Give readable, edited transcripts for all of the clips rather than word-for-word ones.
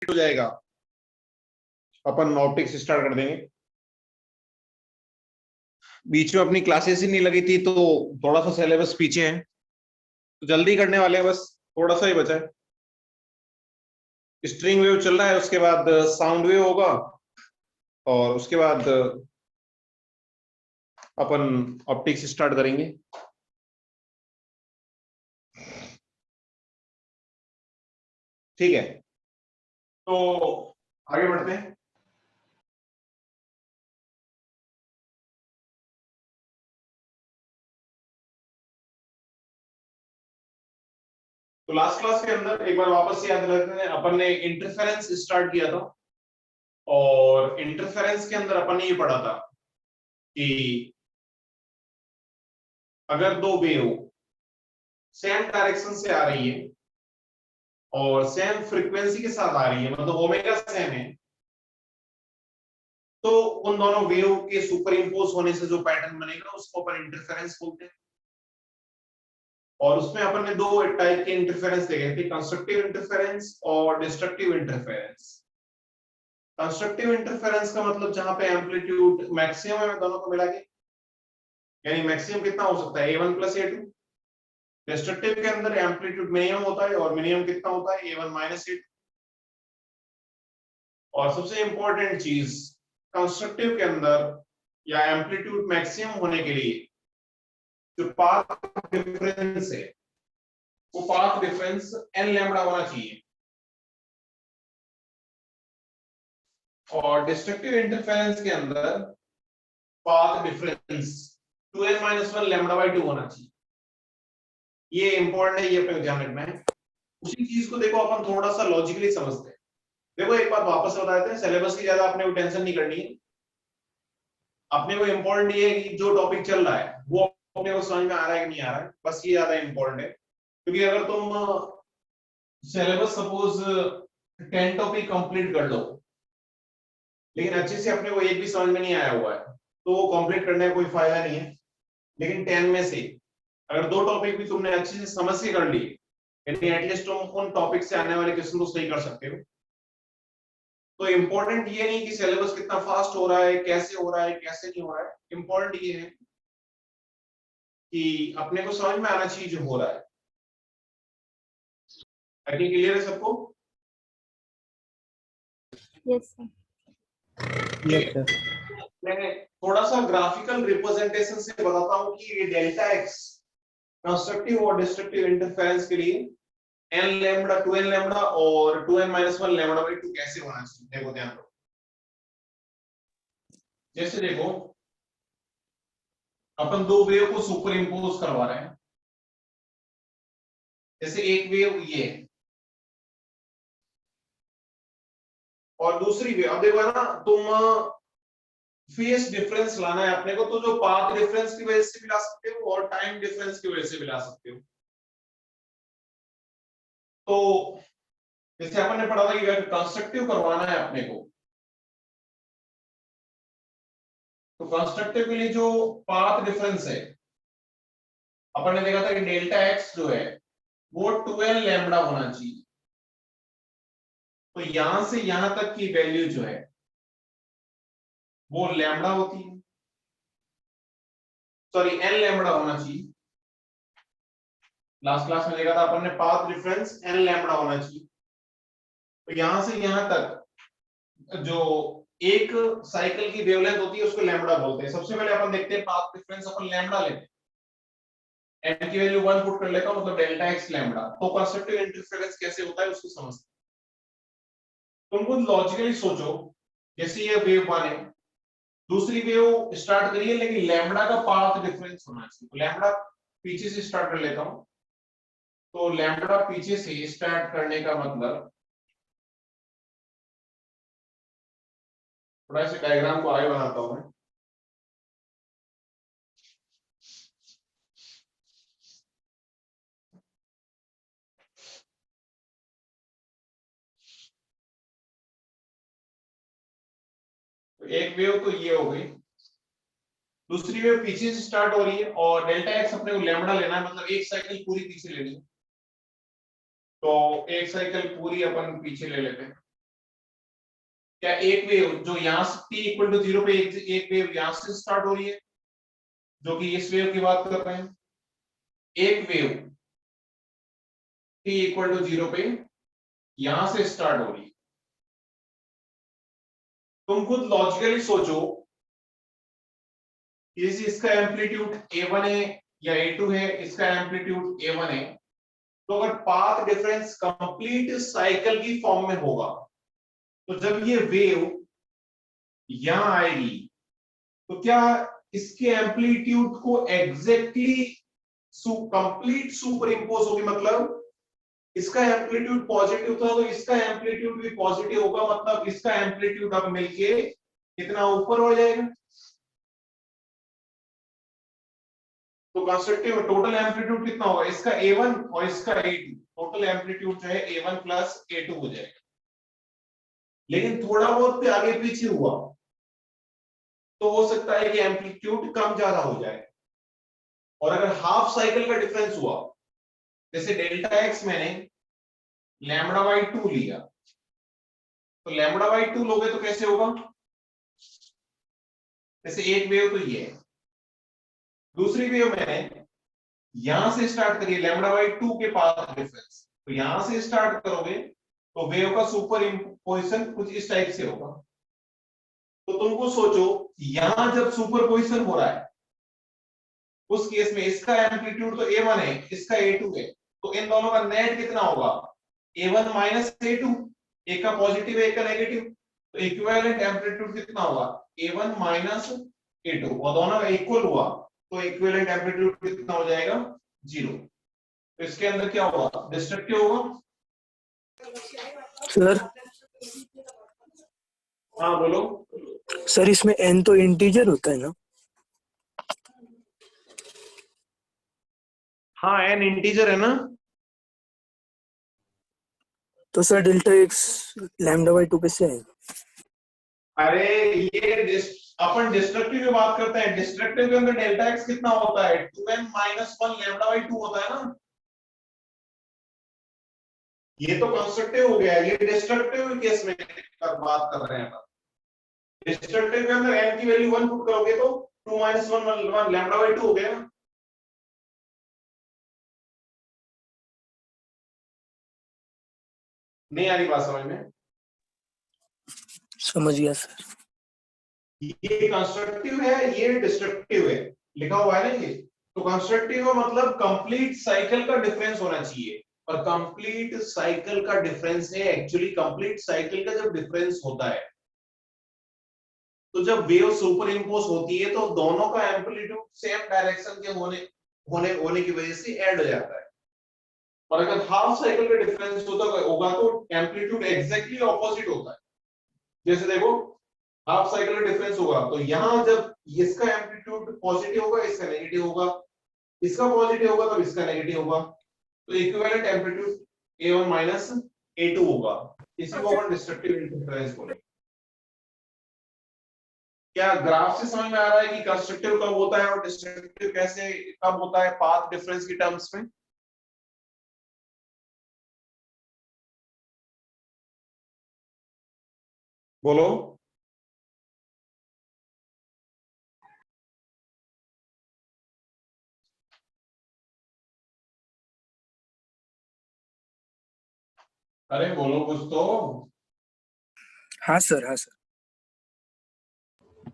हो जाएगा अपन optics start कर देंगे। बीच में अपनी क्लासेस ही नहीं लगी थी तो थोड़ा सा सिलेबस पीछे है, तो जल्दी करने वाले हैं, बस थोड़ा सा ही बचा है। स्ट्रिंग वेव चल रहा है, उसके बाद साउंड वेव होगा और उसके बाद अपन ऑप्टिक्स स्टार्ट करेंगे। ठीक है, तो आगे बढ़ते हैं। तो लास्ट क्लास के अंदर एक बार वापस से याद रखते हैं, अपन ने इंटरफेरेंस स्टार्ट किया था और इंटरफेरेंस के अंदर अपन ने ये पढ़ा था कि अगर दो वेव सेम डायरेक्शन से आ रही है और सेम फ्रीक्वेंसी के साथ आ रही है, मतलब ओमेगा सेम है, तो उन दोनों वेव के सुपर इम्पोज होने से जो पैटर्न बनेगा उसको अपन इंटरफेरेंस बोलते हैं। और उसमें अपन ने दो टाइप के इंटरफेरेंस देखे थे, कंस्ट्रक्टिव इंटरफेरेंस और डिस्ट्रक्टिव इंटरफेरेंस। कंस्ट्रक्टिव इंटरफेरेंस का मतलब जहां पे एम्पलीट्यूड मैक्सिमम है दोनों को मिला के, यानी मैक्सिमम कितना हो सकता है a1 प्लस a2। डिस्ट्रक्टिव के अंदर एम्पलीट्यूड मिनिमम होता है और मिनिमम कितना होता है a1 माइनस a2। और सबसे इंपॉर्टेंट चीज कंस्ट्रक्टिव के अंदर या एम्पलीट्यूड मैक्सिमम होने के लिए जो पाथ डिफरेंस है वो पाथ डिफरेंस n लैम्बडा होना चाहिए। और डिस्ट्रक्टिव इंटरफेरेंस के अंदर path difference 2n-1 lambda by 2 होना चाहिए। ये इंपॉर्टेंट है, ये अपने ध्यान रखना है। उसी चीज को देखो अपन थोड़ा सा लॉजिकली समझते हैं। देखो एक बात वापस बता देते हैं, सिलेबस की ज्यादा अपने को टेंशन नहीं करनी है। अपने को इंपॉर्टेंट ये है कि जो टॉपिक चल रहा है वो अपने को समझ में आ रहा है कि नहीं आ रहा है, बस ये ज्यादा इंपॉर्टेंट है। क्योंकि अगर तुम सिलेबस सपोज 10 टॉपिक कंप्लीट कर लो लेकिन अच्छे से अपने को एक भी समझ में नहीं आया हुआ है तो वो कंप्लीट करने का कोई फायदा नहीं है। लेकिन 10 में से अगर दो टॉपिक भी तुमने अच्छे से समझ के कर ली, यानी एटलीस्ट तुम उन टॉपिक से आने वाले क्वेश्चन को सही कर सकते हो। तो इंपॉर्टेंट ये नहीं कि सिलेबस कितना फास्ट हो रहा है, कैसे हो रहा है, कैसे नहीं हो रहा है। इंपॉर्टेंट ये है कि अपने को समझ में आना चाहिए जो हो रहा है। आई थिंक क्लियर है सबको? Yes sir. Yes sir. मैं थोड़ा सा ग्राफिकल रिप्रेजेंटेशन से बताता हूं कि ये डेल्टा एक्स कंस्ट्रक्टिव और डिस्ट्रक्टिव इंटरफेरेंस के लिए n लैम्बडा 2n लैम्बडा और 2n-1 लैम्बडा बाई 2 कैसे होना चाहिए। देखो ध्यान दो, जैसे देखो अपन दो वेव को सुपर इम्पोज करवा रहे हैं। जैसे एक वेव ये और दूसरी वेव, अब देखो ना तुम फेस डिफरेंस लाना है अपने को, तो जो पाथ डिफरेंस की वजह से भी ला सकते हो और टाइम डिफरेंस की वजह से भी ला सकते हो। तो जैसे अपन ने पढ़ा था कि अगर कंस्ट्रक्टिव करवाना है अपने को, तो कंस्ट्रक्टिव के लिए जो पाथ डिफरेंस है अपन ने देखा था कि डेल्टा एक्स जो है वो 2n लैम्बडा होना चाहिए। तो यहां से यहां तक की वैल्यू जो है वो लैम्बडा होती है, सॉरी n लैम्बडा होना चाहिए। लास्ट क्लास में देखा था अपन ने पाथ डिफरेंस n लैम्बडा होना चाहिए। तो यहां से यहां तक जो एक साइकिल की वेवलेंथ होती है उसको लैम्बडा बोलते हैं। सबसे पहले अपन देखते हैं पाथ डिफरेंस, अपन लैम्बडा लेते हैं, n की वैल्यू 1 पुट कर लेता हूं, मतलब डेल्टा x लैम्बडा। तो कंस्ट्रक्टिव इंटरफेरेंस कैसे होता है उसको समझते हैं। तुम लॉजिकली सोचो, जैसे ये वेव 1 है, दूसरी वेव स्टार्ट करिए, लेकिन लैम्बडा का पाथ डिफरेंस होना चाहिए। तो लैम्बडा पीछे से स्टार्ट कर लेता हूं, तो लैम्बडा पीछे से स्टार्ट करने का मतलब, थोड़ा सा डायग्राम को आगे बनाता हूं मैं। तो एक वेव तो ये हो गई, दूसरी वेव पीछे से स्टार्ट हो रही है और डेल्टा एक्स अपने को लैम्बडा लेना है, मतलब एक साइकिल पूरी पीछे लेनी है। तो एक साइकिल पूरी अपन पीछे ले लेते हैं। क्या एक वेव जो यहाँ से t इक्वल टू 0 पे एक वेव यहाँ से स्टार्ट हो रही है, जो कि इस वेव की बात कर रहे हैं, एक वेव t इक्वल टू 0 पे यहां से स्टार्ट हो रही है। तुम खुद लॉजिकली सोचो कि इसका एम्पलीट्यूड a1 है या a2 है, इसका एम्पलीट्यूड a1 है, तो अगर पाथ डिफरेंस कंप्लीट साइकिल की फॉर्म में होगा तो जब ये वेव यहां आएगी तो क्या इसके एम्पलीट्यूड को एग्जैक्टली कंप्लीट सुपर इंपोज होगी, मतलब इसका एम्पलीट्यूड पॉजिटिव था तो इसका एम्पलीट्यूड भी पॉजिटिव होगा, मतलब इसका एम्पलीट्यूड अब मिलके कितना ऊपर हो जाएगा। तो कंस्ट्रक्टिव में टोटल एम्पलीट्यूड कितना होगा, इसका a1 और इसका a2, टोटल एम्पलीट्यूड जो है a1 प्लस a2 हो जाएगा। लेकिन थोड़ा बहुत भी आगे पीछे हुआ तो हो सकता है कि एम्पलीट्यूड कम ज्यादा हो जाए। और अगर हाफ साइकिल का डिफरेंस हुआ, जैसे डेल्टा एक्स मैंने लैम्बडा बाई 2 लिया, तो लैम्बडा बाई 2 लोगे तो कैसे होगा, जैसे एक वेव तो ये है, दूसरी वेव मैंने यहां से स्टार्ट करिए लैम्बडा बाई 2 के पाथ डिफरेंस, तो यहां से स्टार्ट करोगे तो वेव का सुपर इंपोजिशन कुछ इस टाइप से होगा। तो तुमको सोचो यहां जब सुपर पोजिशन हो रहा है उस केस में इसका एम्पलीट्यूड तो a1 है, इसका a2 है, तो इन दोनों का नेट कितना होगा, a1 माइनस a2, एक का पॉजिटिव है एक का नेगेटिव, तो इक्विवेलेंट एम्पलीट्यूड कितना होगा a1 माइनस a2, और दोनों का इक्वल हुआ तो इक्विवेलेंट एम्पलीट्यूड कितना हो जाएगा 0। तो इसके अंदर क्या होगा, डिस्ट्रक्टिव होगा। सर हाँ बोलो। सर इसमें n तो इंटीजर होता है ना? हाँ n इंटीजर है ना। तो sir delta x lambda by 2 कैसे आएगा? अरे ये अपन डिस्ट्रक्टिव की बात करते हैं, डिस्ट्रक्टिव के अंदर डेल्टा एक्स कितना होता है 2n माइनस 1 लैम्डा बाई 2 होता है ना। ये तो कंस्ट्रक्टिव हो गया, ये डिस्ट्रक्टिव केस में बात कर रहे हैं। डिस्ट्रक्टिव के अंदर n की वैल्यू 1 पुट करोगे तो 2 माइनस 1 लैम्डा बाई 2 हो गया। नहीं आ रही बात समझ में? समझ गया सर। ये कंस्ट्रक्टिव है ये डिस्ट्रक्टिव है, लिखा हुआ है ना ये। तो कंस्ट्रक्टिव का मतलब कंप्लीट साइकिल का डिफरेंस होना चाहिए, और कंप्लीट साइकिल का डिफरेंस है एक्चुअली, कंप्लीट साइकिल का जब डिफरेंस होता है तो जब वेव सुपर इंपोज होती है तो दोनों का एम्पलीट्यूड सेम डायरेक्शन के होने की वजह से ऐड हो जाता है। और अगर हाफ साइकिल का डिफरेंस होगा तो एम्पलीट्यूड एग्जैक्टली ऑपोजिट होता है। जैसे देखो हाफ साइकिल का डिफरेंस होगा तो यहां जब इसका एम्पलीट्यूड पॉजिटिव होगा इसका नेगेटिव होगा, इसका पॉजिटिव होगा तब इसका नेगेटिव होगा, तो equivalent amplitude a1 minus a2 होगा। इसी को अपन डिस्ट्रक्टिव इंटरफेरेंस बोलेंगे। क्या ग्राफ से समझ में आ रहा है कि कंस्ट्रक्टिव कब होता है और डिस्ट्रक्टिव कैसे कब होता है पाथ डिफरेंस की टर्म्स में? बोलो। अरे बोलो कुछ तो। हाँ सर, हाँ सर।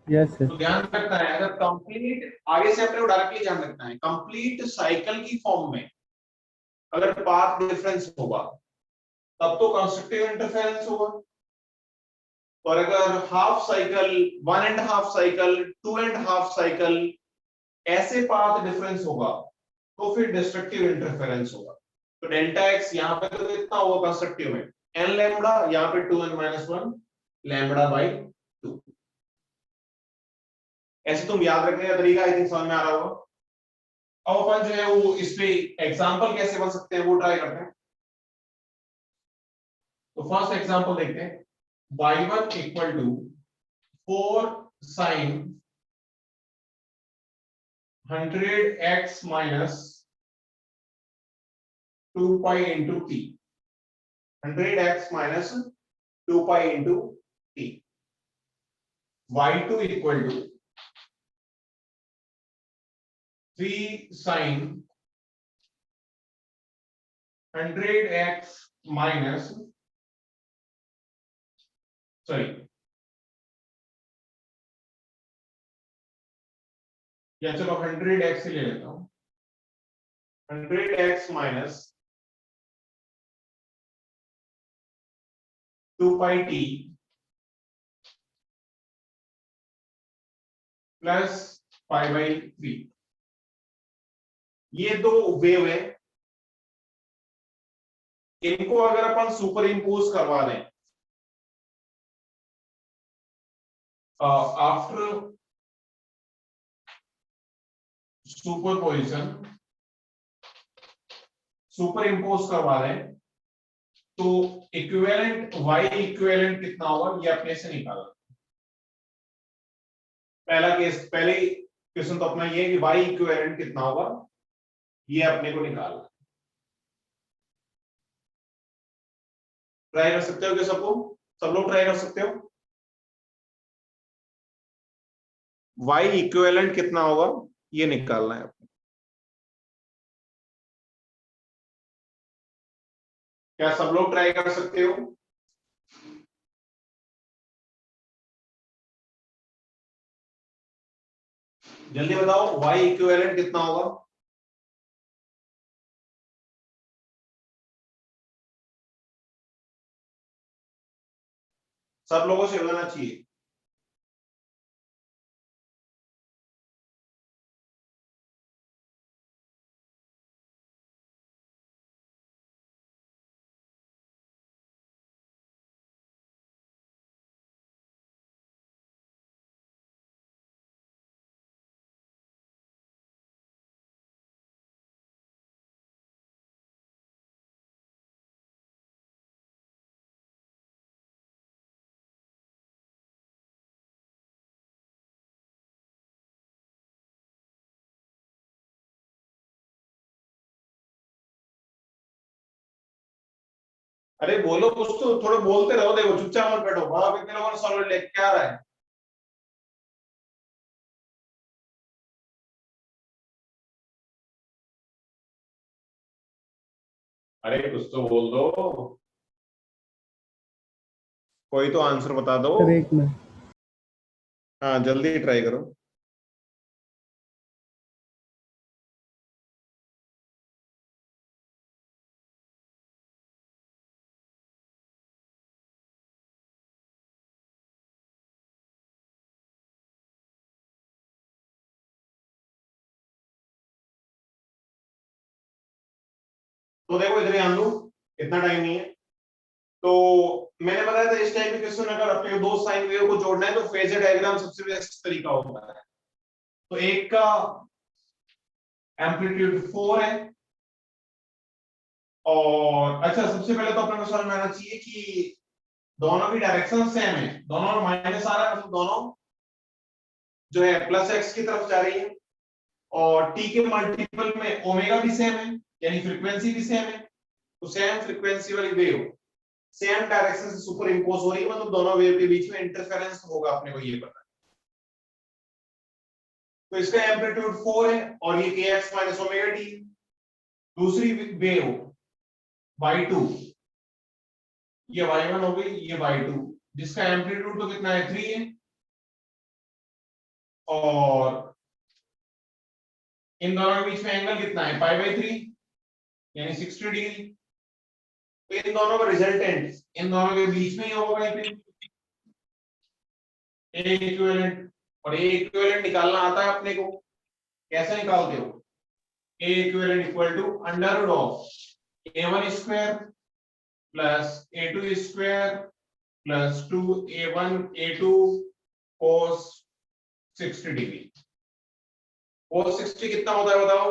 Yes sir. तो ध्यान रखना है, अगर कंप्लीट आगे से अपने को डायरेक्टली ध्यान रखना है, कंप्लीट साइकिल की फॉर्म में अगर पाथ डिफरेंस होगा तब तो कंस्ट्रक्टिव इंटरफेरेंस होगा, और अगर हाफ साइकिल 1.5 साइकिल 2.5 साइकिल ऐसे पाथ डिफरेंस होगा तो फिर डिस्ट्रक्टिव इंटरफेरेंस होगा। तो डेल्टा एक्स यहाँ पे तो कितना होगा कंस्ट्रक्टिव में n लैम्बडा, यहाँ पे 2n माइनस 1 लैम्बडा बाई 2। ऐसे तुम याद रखने का तरीका आई थिंक समझ में आ रहा होगा। अब अपन जो है वो इस पे एग्जांपल कैसे बन सकते हैं वो ट्राई करते हैं। तो फर्स्ट एग्जांपल देखते हैं, y1 equal to 4 sine 100x minus 2 pi into T, 100x minus 2 pi into t, y2 equal to 3 sin 100x minus, sorry या चलो 100x से ले लेता हूं, 100x minus 2 pi t plus pi by 3। ये दो वेव है, इनको अगर अपन सुपर इंपोज करवा दें आफ्टर सुपरपोजिशन, सुपर इंपोज करवा दें तो इक्विवेलेंट y इक्विवेलेंट कितना होगा ये अपने से निकाला। पहला केस, पहले क्वेश्चन तो अपना ये है कि y इक्विवेलेंट कितना होगा ये अपने को निकालना। ट्राई कर सकते हो क्या सबको, सब लोग ट्राई कर सकते हो। y इक्विवेलेंट कितना होगा ये निकालना है। क्या सब लोग ट्राई कर सकते हो? जल्दी बताओ y इक्विवेलेंट कितना होगा। सब लोगों से होना चाहिए। अरे बोलो कुछ तो, थोड़े बोलते रहो, देखो चुपचाप मत बैठो। वहां कितने लोगों ने सॉल्व लेके क्या रहा है? अरे कुछ तो बोल दो, कोई तो आंसर बता दो। सर एक मिनट। हाँ जल्दी ट्राई करो। तो देखो इधर ध्यान दो, इतना टाइम नहीं है। तो मैंने बताया था इस टाइप के क्वेश्चन अगर अपने को दो साइन वेव को जोड़ना है तो फेजर डायग्राम सबसे बेस्ट तरीका होता है। तो एक का एम्पलीट्यूड 4 है, और अच्छा सबसे पहले तो अपने को समझ में आना चाहिए कि दोनों की डायरेक्शन सेम है, दोनों में माइनस आ रहा है, मतलब दोनों जो है प्लस एक्स की तरफ जा रही है, और टी के मल्टीपल में ओमेगा भी सेम है, यानी फ्रीक्वेंसी भी सेम है। तो सेम फ्रीक्वेंसी वाली वेव सेम डायरेक्शन से सुपर इंपोज हो रही है, मतलब दोनों वेव के बीच में इंटरफेरेंस होगा, अपने को ये पता है। तो इसका एम्पलीट्यूड 4 है और ये kx माइनस ओमेगा टी। दूसरी वेव y2, ये y1 हो गई, ये y2, जिसका एम्पलीट्यूड तो कितना है 3 है, और इन दोनों के बीच में एंगल कितना है पाई बाई 3 यानी 60 डिग्री। तो इन दोनों का रिजल्टेंट इन दोनों के बीच में ही होगा कहीं पे ए इक्विवेलेंट। और ए इक्विवेलेंट निकालना आता है अपने को, कैसे निकालते हो? A equivalent equal to under root of a1 square plus a2 square plus 2a1 a2 cos 60 degree. cos 60 कितना होता है बताओ?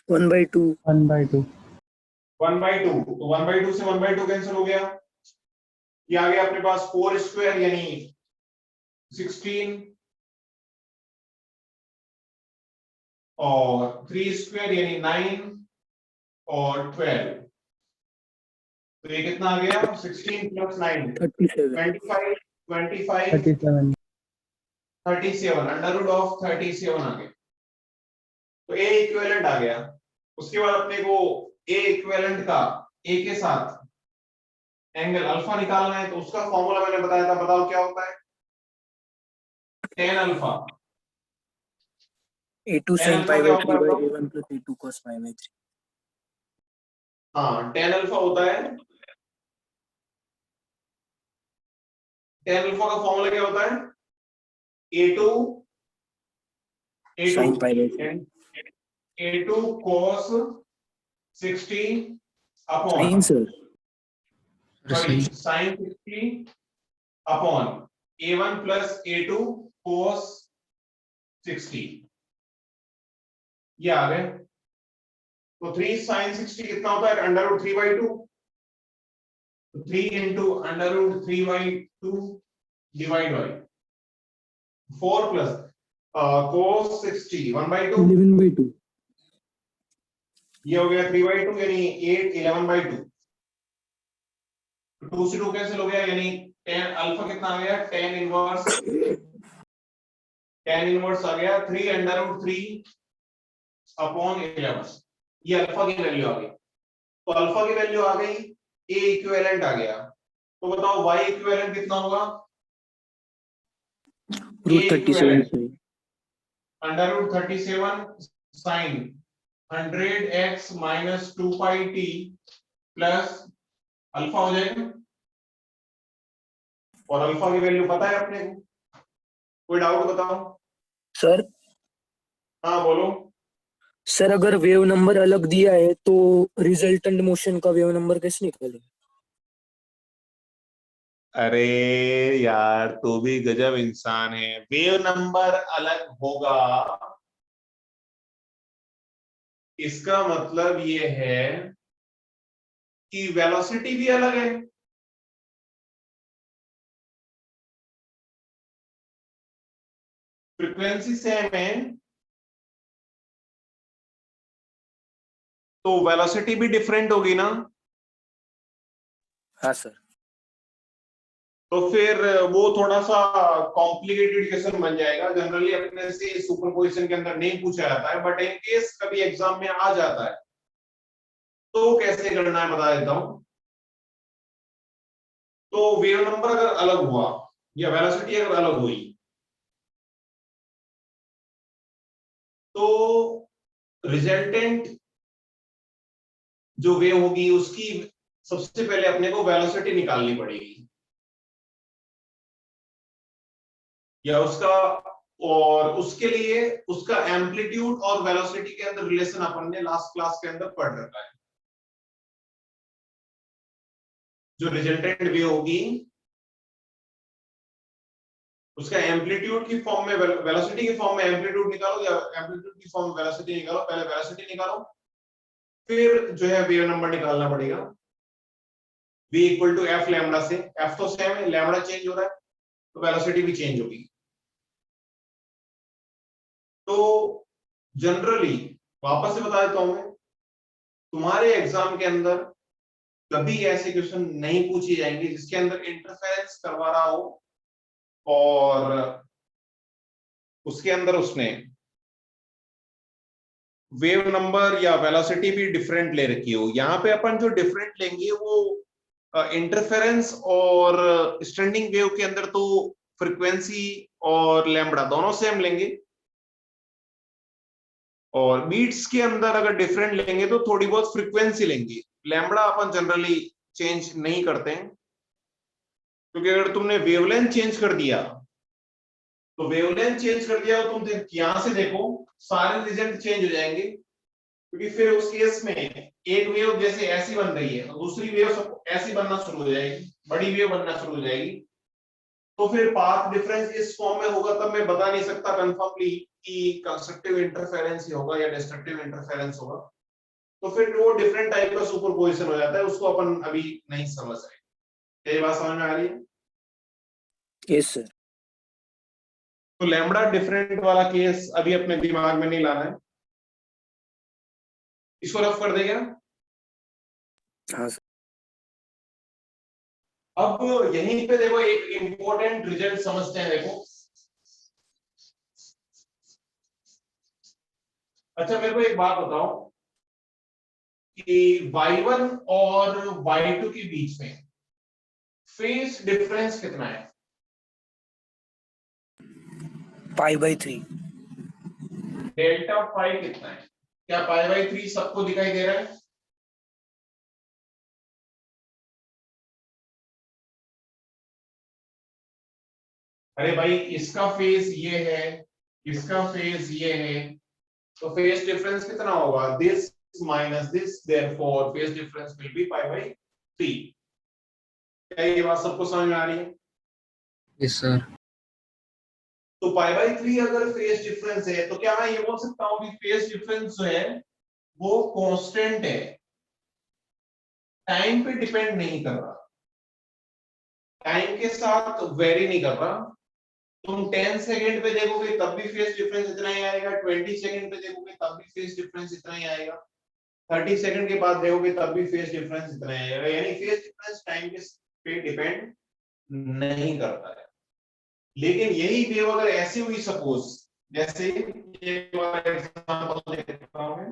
1/2। 1/2। 1/2, तो 1/2 से 1/2 कैंसिल हो गया। ये आ गया अपने पास 4 स्क्वायर यानी 16, और 3 स्क्वायर यानी 9, और 12। तो ये कितना आ गया? 16 प्लस 9 37। 25, 25 37 37 अंडर रूट ऑफ 37 आ गया, तो ए इक्विवेलेंट आ गया। उसके बाद अपने को ए इक्विवेलेंट का ए के साथ एंगल अल्फा निकालना है, तो उसका फॉर्मूला मैंने बताया था, बताओ क्या होता है? tan alpha. A2 tan sin alpha pi क्या by होता 3 है by बताओ? A1 plus A2 cos pi by 3. हाँ, tan अल्फा होता है, tan अल्फा का फॉर्मूला क्या होता है? A2 Sin pi by 3. A2 cos 60 upon Sin sir. Sorry sin 60 upon A1 plus A2 cos 60, ये आ गए। तो 3 sin 60 कितना होता है? अंडर रूट 3/2, 3 इंटू under root 3/2 divide by 4 plus cos 60 1/2, 11/2. ये हो गया 3/2 यानी 8 11/2। तो 2 से 2 कैंसिल हो गया, यानी tan अल्फा कितना आ गया? tan इनवर्स आ गया 3 अंडर रूट 3 अपॉन 11, ये अल्फा की वैल्यू आ गई। तो अल्फा की वैल्यू आ गई, ए इक्विवेलेंट आ गया, तो बताओ y इक्विवेलेंट कितना होगा? Root 37 sin. Under root 37 sine 100x minus 2 pi T plus alpha हो जाएगा, और अल्फा की वैल्यू पता है अपने को। कोई डाउट बताओ? सर हाँ बोलो। सर अगर वेव नंबर अलग दिया है तो रिजल्टेंट मोशन का वेव नंबर कैसे निकालेंगे? अरे यार, तू भी गजब इंसान है, वेव नंबर अलग होगा इसका मतलब ये है कि वेलोसिटी भी अलग है। फ्रीक्वेंसी सेम है तो वेलोसिटी भी डिफरेंट होगी ना। हाँ सर। तो फिर वो थोड़ा सा कॉम्प्लिकेटेड क्वेश्चन बन जाएगा। जनरली अपने से सुपरपोजिशन के अंदर नहीं पूछा जाता है, बट इन केस कभी एग्जाम में आ जाता है तो कैसे करना है बता देता हूं। तो वेव नंबर अगर अलग हुआ या वेलोसिटी अगर अलग हुई तो रिजल्टेंट जो वेव होगी उसकी सबसे पहले अपने को वेलोसिटी निकालनी पड़ेगी, या उसका, और उसके लिए उसका एम्पलीट्यूड और वेलोसिटी के अंदर रिलेशन अपन ने लास्ट क्लास के अंदर पढ़ रखा है। जो रिजल्टेंट वेव होगी उसका एम्पलीट्यूड की फॉर्म में वेलोसिटी की फॉर्म में एम्पलीट्यूड निकालो, या एम्पलीट्यूड की फॉर्म में वेलोसिटी निकालो। पहले वेलोसिटी निकालो, फिर जो है वेव नंबर निकालना पड़ेगा। v equal to F lambda से, एफ तो सेम है, लैम्डा चेंज हो रहा है तो वेलोसिटी भी चेंज होगी। तो जनरली वापस से बता देता हूं मैं, तुम्हारे एग्जाम के अंदर कभी ऐसे क्वेश्चन नहीं पूछे जाएंगे जिसके अंदर इंटरफेरेंस करवा रहा हो और उसके अंदर उसने वेव नंबर या वेलोसिटी भी डिफरेंट ले रखी हो। यहाँ पे अपन जो डिफरेंट लेंगे वो इंटरफेरेंस और स्टैंडिंग वेव के अंदर तो फ्रीक्वेंसी और लैम्बडा दोनों सेम लेंगे, और बीट्स के अंदर अगर डिफरेंट लेंगे तो थोड़ी बहुत फ्रीक्वेंसी लेंगे। लैम्बडा अपन जनरली चेंज नहीं करते हैं, क्योंकि अगर तुमने वेवलेंथ चेंज कर दिया तो वेवलेंथ चेंज कर दिया तो तुम यहां से देखो सारे रिजल्ट चेंज हो जाएंगे, क्योंकि फिर उस केस में एक वेव जैसे ऐसी बन रही है तो दूसरी वेव सब ऐसी बनना शुरू हो जाएगी, बड़ी वेव बनना शुरू हो जाएगी। तो फिर पाथ डिफरेंस इस फॉर्म में होगा, तब मैं बता नहीं सकता कंफर्मली कि कंस्ट्रक्टिव इंटरफेरेंस ही होगा या डिस्ट्रक्टिव इंटरफेरेंस होगा। तो फिर वो डिफरेंट टाइप का सुपरपोजिशन हो जाता है, उसको अपन अभी नहीं समझ रहे। ये बात समझ में आ रही है? Yes sir. तो लैम्बडा डिफरेंट वाला केस अभी अपने दिमाग में नहीं लाना है, इसको रफ कर देगा। हाँ सर। अब यहीं पे देखो एक इंपॉर्टेंट रिजल्ट समझते हैं। देखो अच्छा मेरे को एक बात बताओ कि y1 और y2 के बीच में फेज डिफरेंस कितना है? π/3। डेल्टा फाई कितना है? क्या π/3 सबको दिखाई दे रहा है? अरे भाई इसका फेज ये है, इसका फेज ये है, तो फेज डिफरेंस कितना होगा? This minus this, therefore phase difference will be π/3। क्या ये बात सबको समझ में आ रही है? Yes sir. तो π/3 अगर फेज डिफरेंस है तो क्या मैं ये बोल सकता हूँ कि फेज डिफरेंस जो है वो कांस्टेंट है, टाइम पे डिपेंड नहीं कर रहा, टाइम के साथ वेरी नहीं कर रहा। तुम 10 सेकंड पे देखोगे तब भी फेज डिफरेंस इतना ही आएगा, 20 सेकंड पे देखोगे तब भी फेज डिफरेंस इतना ही आएगा, 30 सेकंड के बाद देखोगे तब भी फेज डिफरेंस इतना ही आएगा। यानी फेज डिफरेंस टाइम के पे डिपेंड नहीं करता है। लेकिन यही वेव अगर ऐसी हुई सपोज, जैसे ये वाला एग्जांपल देता हूं मैं,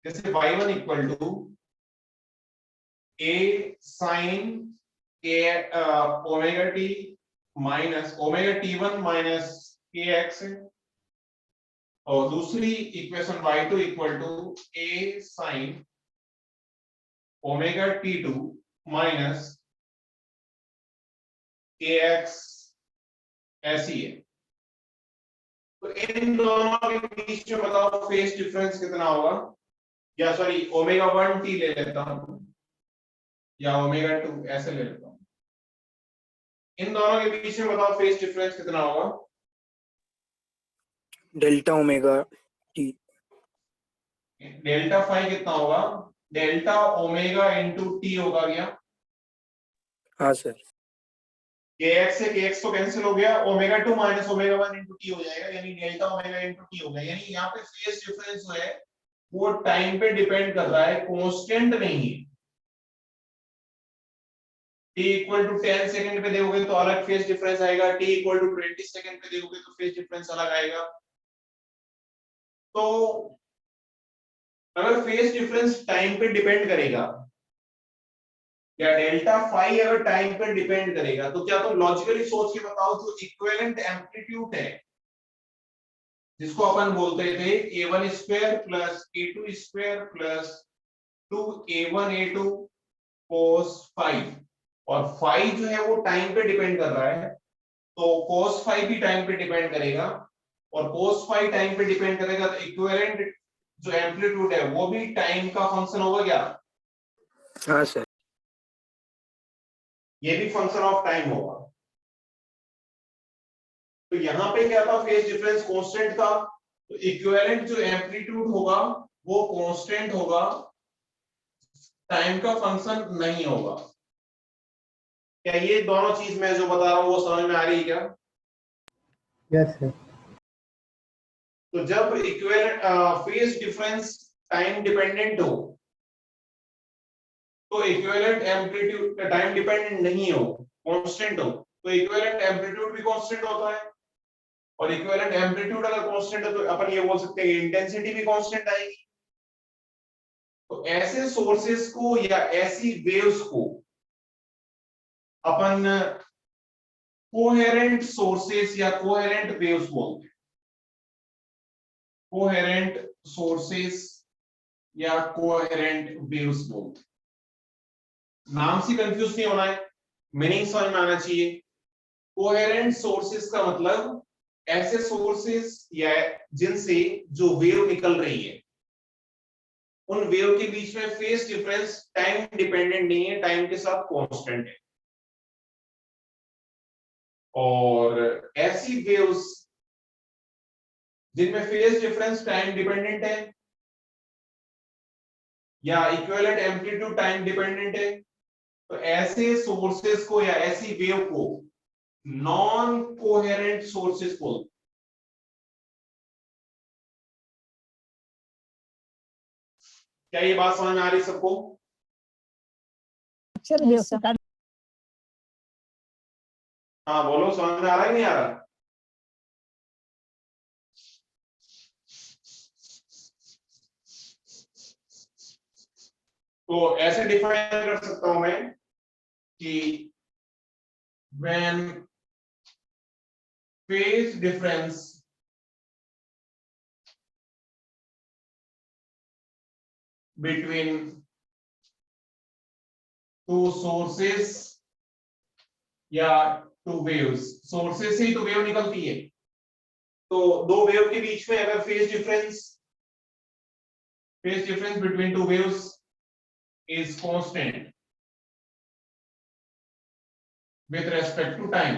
जैसे y1 equal to a sin a omega t minus omega t1 minus kx है, और दूसरी equation y2 equal to a sin omega t2 minus kx ऐसी है। तो इन दोनों के बीच में बताओ फेज डिफरेंस कितना होगा? या सॉरी ओमेगा 1 t ले लेता हूं या ओमेगा 2 ऐसे ले लेता हूं। इन दोनों के बीच में बताओ फेज डिफरेंस कितना होगा? Delta omega T. Delta phi कितना होगा? डेल्टा ओमेगा इंटू टी होगा क्या? हाँ सर। kx से kx तो कैंसिल हो गया, omega 2 minus omega 1 into T हो जाएगा, यानी डेल्टा ओमेगा इंटू टी हो गया। यानी यहाँ पे फेज डिफरेंस जो है वो टाइम पे डिपेंड कर रहा है, कांस्टेंट नहीं है। t इक्वल टू 10 सेकंड पे देखोगे तो अलग फेज डिफरेंस आएगा, t इक्वल टू 20 सेकंड पे देखोगे तो फेज डिफरेंस अलग आएगा। तो अगर फेज डिफरेंस टाइम पे डिपेंड करेगा या डेल्टा फाई अगर टाइम पे डिपेंड करेगा, तो क्या तुम लॉजिकली सोच के बताओ जो इक्विवेलेंट एम्पलीट्यूड है जिसको अपन बोलते थे a1 square plus a2 square plus 2a1 a2 cos phi, और फाई जो है वो टाइम पे डिपेंड कर रहा है, तो cos फाई भी टाइम पे डिपेंड करेगा, और cos फाई टाइम पे डिपेंड करेगा, तो इक्विवेलेंट जो एम्पलीट्यूड है वो भी टाइम का फंक्शन होगा क्या? हाँ सर। ये भी फंक्शन ऑफ टाइम होगा। तो यहां पे क्या था? फेज डिफरेंस कांस्टेंट था, तो इक्विवेलेंट जो एम्पलीट्यूड होगा वो कांस्टेंट होगा, टाइम का फंक्शन नहीं होगा। क्या ये दोनों चीज मैं जो बता रहा हूं वो समझ में आ रही है क्या? Yes sir. तो जब equivalent phase difference time dependent हो तो इक्विवेलेंट एम्पलीट्यूड टाइम डिपेंडेंट नहीं हो, कांस्टेंट हो, तो इक्विवेलेंट एम्पलीट्यूड भी कांस्टेंट होता है, और इक्विवेलेंट एम्पलीट्यूड अगर कांस्टेंट है तो अपन ये बोल सकते हैं इंटेंसिटी भी कांस्टेंट आएगी। तो ऐसे सोर्सेस को या ऐसी वेव्स को अपन कोहेरेंट सोर्सेस या कोहेरेंट वेव्स बोलते हैं। कोहेरेंट सोर्सेस या कोहेरेंट वेव्स बोलते हैं। नाम से कंफ्यूज नहीं होना है, मीनिंग समझ में आना चाहिए। कोहेरेंट सोर्सेस का मतलब ऐसे सोर्सेस या जिनसे जो वेव निकल रही है उन वेव के बीच में फेज डिफरेंस टाइम डिपेंडेंट नहीं है, टाइम के साथ कांस्टेंट है। और ऐसी वेव्स जिनमें फेज डिफरेंस टाइम डिपेंडेंट है या इक्विवेलेंट एम्पलीट्यूड टाइम डिपेंडेंट है, तो ऐसे सोर्सेस को या ऐसी वेव को नॉन कोहेरेंट सोर्सेस बोलते हैं। क्या ये बात समझ में आ रही सबको? Yes, sir. हाँ बोलो, समझ में आ रहा है नहीं आ रहा? तो ऐसे डिफाइन कर सकता हूं मैं कि when phase difference between two sources या टू वेव्स, सोर्सेस से ही तो वेव निकलती है, तो दो वेव के बीच में अगर phase difference between two waves is constant with respect to time,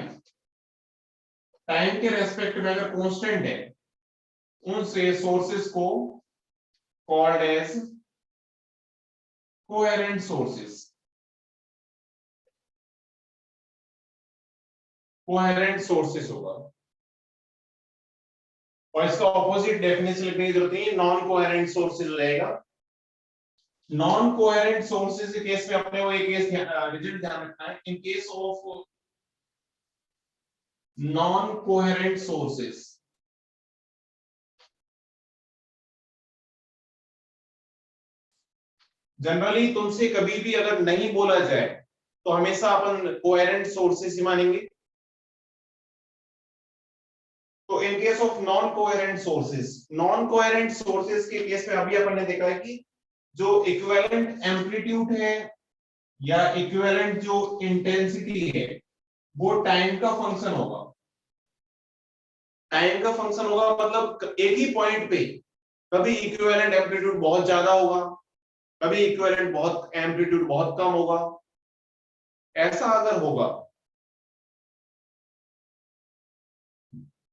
time के रेस्पेक्ट में अगर कांस्टेंट है, उनसे सोर्सेस को called as coherent sources, coherent sources होगा। और इसका ऑपोजिट डेफिनेशन लिखने की जरूरत नहीं है, नॉन कोहेरेंट सोर्सेस रहेगा। नॉन कोहेरेंट सोर्सेस के केस में अपने को एक केस रिजल्ट ध्यान रखना है। In case of non coherent sources, generally तुमसे कभी भी अगर नहीं बोला जाए तो हमेशा अपन कोहेरेंट सोर्सेस ही मानेंगे। तो in case of non coherent sources के केस में अभी अपन ने देखा है कि जो इक्विवेलेंट एम्पलीट्यूड है या इक्विवेलेंट जो इंटेंसिटी है वो टाइम का फंक्शन होगा। टाइम का फंक्शन होगा मतलब एक ही पॉइंट पे कभी इक्विवेलेंट एम्पलीट्यूड बहुत ज्यादा होगा, कभी इक्विवेलेंट बहुत एम्पलीट्यूड बहुत कम होगा। ऐसा अगर होगा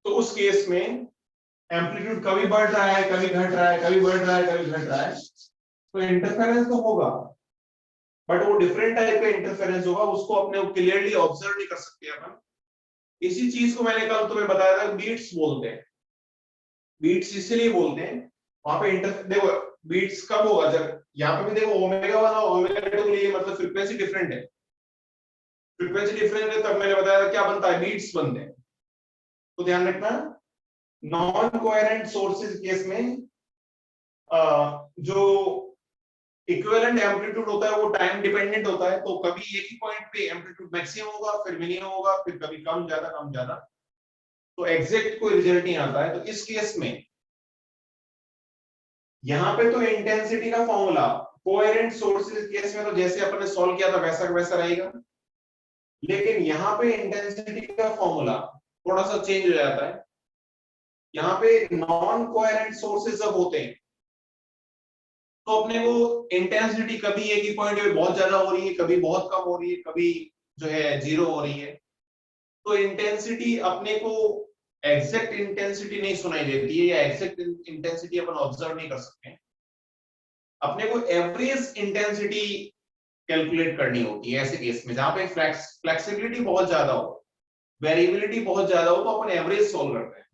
तो उस केस में एम्पलीट्यूड कभी बढ़ रहा है, कभी घट रहा है, कभी बढ़ रहा है, कभी घट रहा है, तो इंटरफेरेंस तो होगा, बट वो डिफरेंट टाइप का इंटरफेरेंस होगा, उसको अपने क्लियरली ऑब्जर्व नहीं कर सकते अपन। इसी चीज को मैंने कल तुम्हें बताया था, बीट्स बोलते हैं। बीट्स इसलिए बोलते हैं, वहां पे देखो बीट्स कब होगा, जब यहाँ पे भी देखो ओमेगा 1 और ओमेगा 2 के लिए मतलब फ्रीक्वेंसी डिफरेंट है, फ्रीक्वेंसी डिफरेंट है, तब मैंने बताया था क्या बनता है, बीट्स बनते हैं। तो ध्यान रखना, नॉन कोहेरेंट सोर्सेज केस में जो इक्विवेलेंट एम्पलीट्यूड होता है वो टाइम डिपेंडेंट होता है, तो कभी एक ही पॉइंट पे एम्पलीट्यूड मैक्सिमम होगा, फिर मिनिमम होगा, फिर कभी कम ज्यादा कम ज्यादा, तो एग्जैक्ट कोई रिजल्ट नहीं आता है। तो इस केस में यहाँ पे तो इंटेंसिटी का फॉर्मूला कोहेरेंट सोर्सेज केस में तो जैसे अपन ने सॉल्व किया था वैसा वैसा रहेगा, लेकिन यहाँ पे इंटेंसिटी का फॉर्मूला थोड़ा सा चेंज हो जाता है। यहाँ पे नॉन कोहेरेंट सोर्सेज जब होते हैं तो अपने को इंटेंसिटी कभी एक ही पॉइंट पे बहुत ज्यादा हो रही है, कभी बहुत कम हो रही है, कभी जो है जीरो हो रही है, तो इंटेंसिटी अपने को एग्जैक्ट इंटेंसिटी नहीं सुनाई देती है, या एग्जैक्ट इंटेंसिटी अपन ऑब्जर्व नहीं कर सकते। अपने को एवरेज इंटेंसिटी कैलकुलेट करनी होती है ऐसे केस में, जहां पे फ्लेक्सिबिलिटी बहुत ज्यादा हो, वेरिएबिलिटी बहुत ज्यादा हो, तो अपन एवरेज सोल्व करते हैं।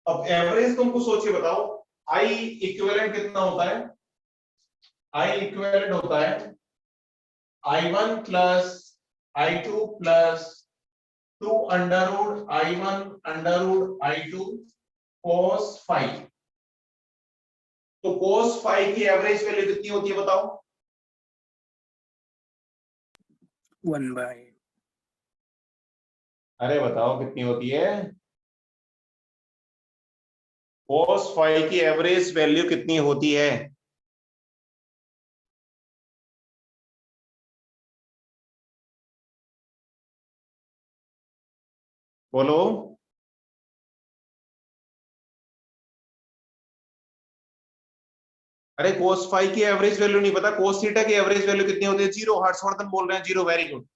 अब एवरेज तुमको सोचिए बताओ, आई इक्विवेलेंट कितना होता है, आई इक्विवेलेंट होता है I1 plus I2 plus 2 under root I1 under root I2 cos phi. तो cos फाई की एवरेज वैल्यू कितनी होती है बताओ? 1/, अरे बताओ कितनी होती है? cos फाई की एवरेज वैल्यू कितनी होती है? बोलो। अरे cos फाई की एवरेज वैल्यू नहीं पता, cos थीटा की एवरेज वैल्यू कितनी होती है? जीरो। हर्षवर्धन बोल रहे हैं जीरो, वेरी गुड।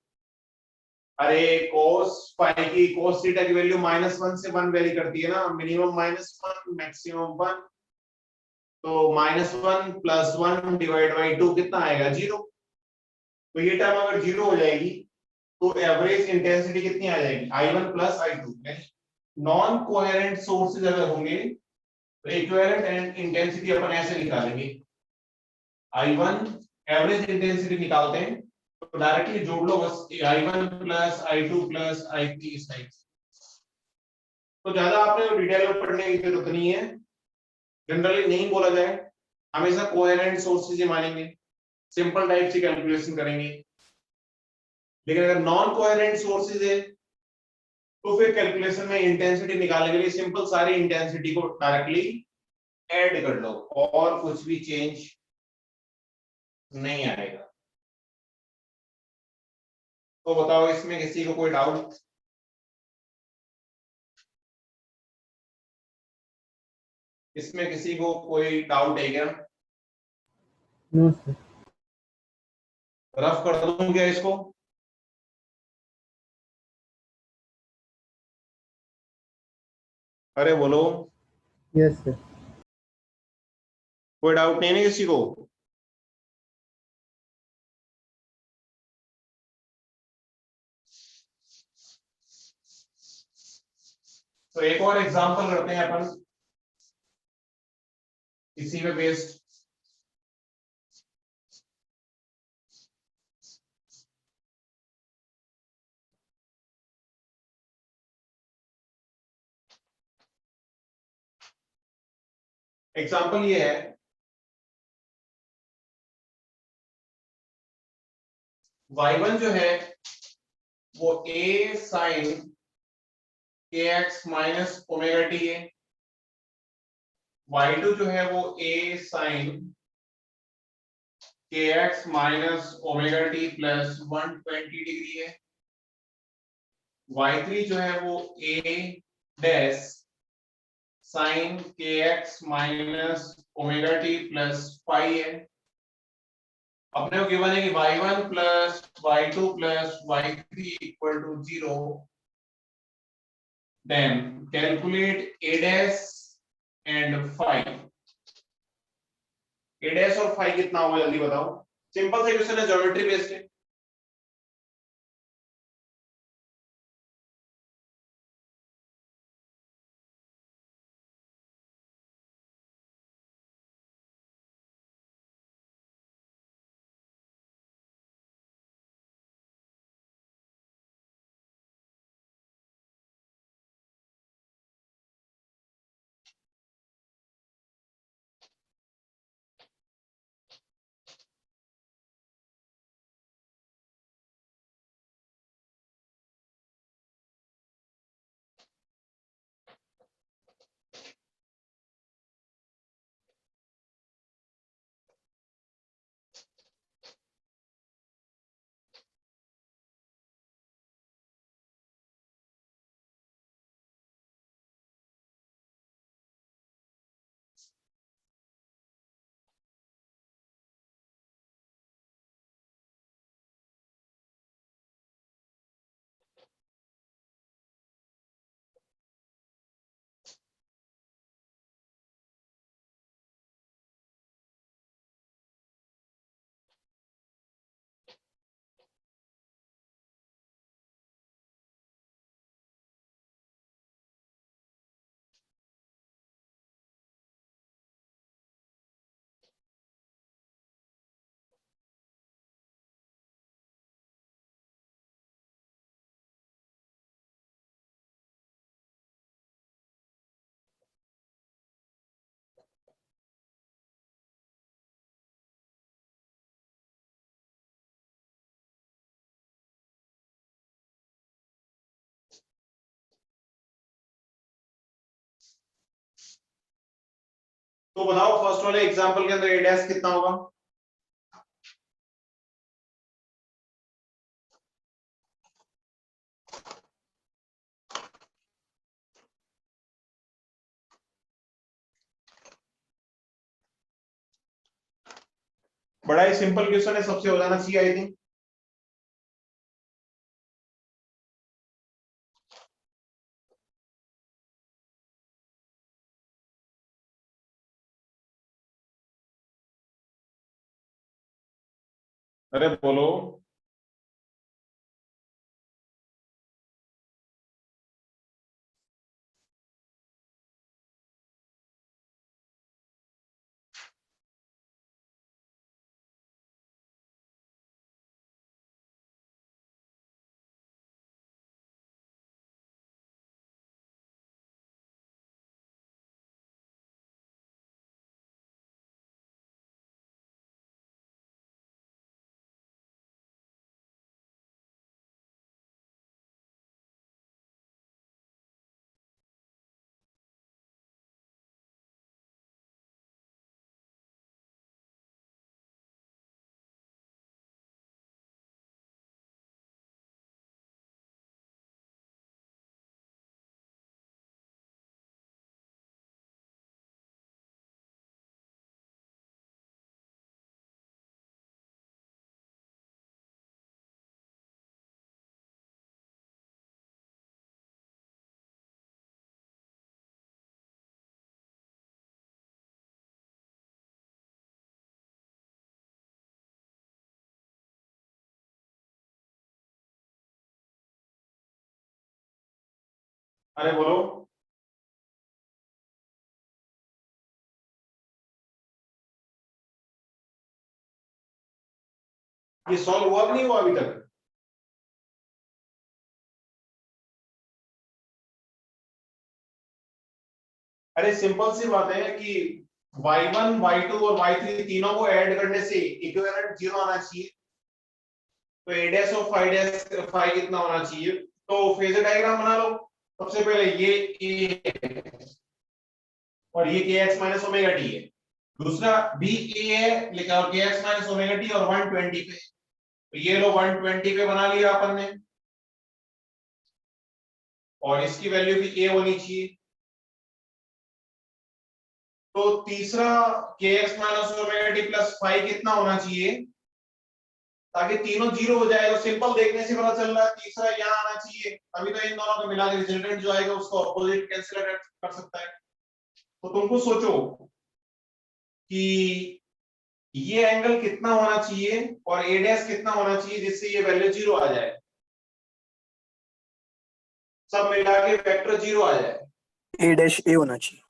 अरे cos फाई की, cos थीटा की वैल्यू -1 से 1 वेरी करती है ना, मिनिमम -1 मैक्सिमम 1, तो -1 प्लस 1 डिवाइड बाई 2 कितना आएगा? जीरो। तो ये टर्म अगर जीरो हो जाएगी तो एवरेज इंटेंसिटी कितनी आ जाएगी? I1 plus I2। Non coherent sources अगर होंगे तो इक्विवेलेंट इंटेंसिटी अपन ऐसे निकालेंगे, I1 एवरेज इंटेंसिटी निकालते हैं, तो तो डायरेक्टली जोड़ लो बस i1 plus i2 plus i3 इस टाइप से। तो ज्यादा आपने डिटेल में पढ़ने की जरूरत नहीं है, जनरली नहीं बोला जाए, हमेशा कोहेरेंट सोर्सेज ही मानेंगे, सिंपल टाइप से कैलकुलेशन करेंगे। लेकिन अगर नॉन कोहेरेंट सोर्सेज है तो फिर कैलकुलेशन में इंटेंसिटी निकालने के लिए सिंपल सारी इंटेंसिटी को डायरेक्टली ऐड कर लो और कुछ भी चेंज नहीं आएगा। तो बताओ इसमें किसी को कोई डाउट? इसमें किसी को कोई डाउट है क्या? No sir. रफ कर दूं क्या इसको? अरे बोलो, यस सर। कोई डाउट नहीं है ना किसी को? तो एक और एग्जांपल करते हैं अपन इसी में बेस्ड। एग्जांपल ये है, y1 जो है वो a sin kx minus omega T है, y2 जो है वो a sin kx minus omega T plus 120 degree है, y3 जो है वो a dash sin kx minus omega T plus pi है। अपने को गिवन है कि y1 plus y2 plus y3 equal to 0, then calculate a dash and phi। a dash और phi कितना होगा जल्दी बताओ? सिंपल सा क्वेश्चन है, ज्योमेट्री बेस्ड है। तो बताओ फर्स्ट वाले एग्जांपल के अंदर a डैश कितना होगा? बड़ा ही सिंपल क्वेश्चन है, सबसे हो जाना चाहिए आई थिंक। अरे बोलो, अरे बोलो। ये सॉल्व हुआ कि नहीं हुआ अभी तक? अरे सिंपल सी बात है कि y1 y2 और y3 तीनों को ऐड करने से इक्विवेलेंट 0 आना चाहिए। तो a डैश ऑफ phi कितना होना चाहिए? तो फेजर डायग्राम बना लो। सबसे पहले ये a है और ये kx माइनस ओमेगा t है। दूसरा भी a है लेकिन और kx माइनस ओमेगा t और 120 पे। तो ये लो 120 पे बना लिया अपन ने और इसकी वैल्यू भी a होनी चाहिए। तो तीसरा kx minus omega t plus five कितना होना चाहिए ताकि तीनों जीरो हो जाए? तो सिंपल देखने से पता चल रहा है तीसरा यहाँ आना चाहिए, अभी तो इन दोनों को मिला के रिजल्टेंट जो आएगा उसको अपोजिट कैंसिल कर सकता है। तो तुमको सोचो कि ये एंगल कितना होना चाहिए और ए डैश कितना होना चाहिए जिससे ये वैल्यू जीरो आ जाए, सब मिला के वेक्टर जीरो आ जाए। ए डैश ए होना चाहिए,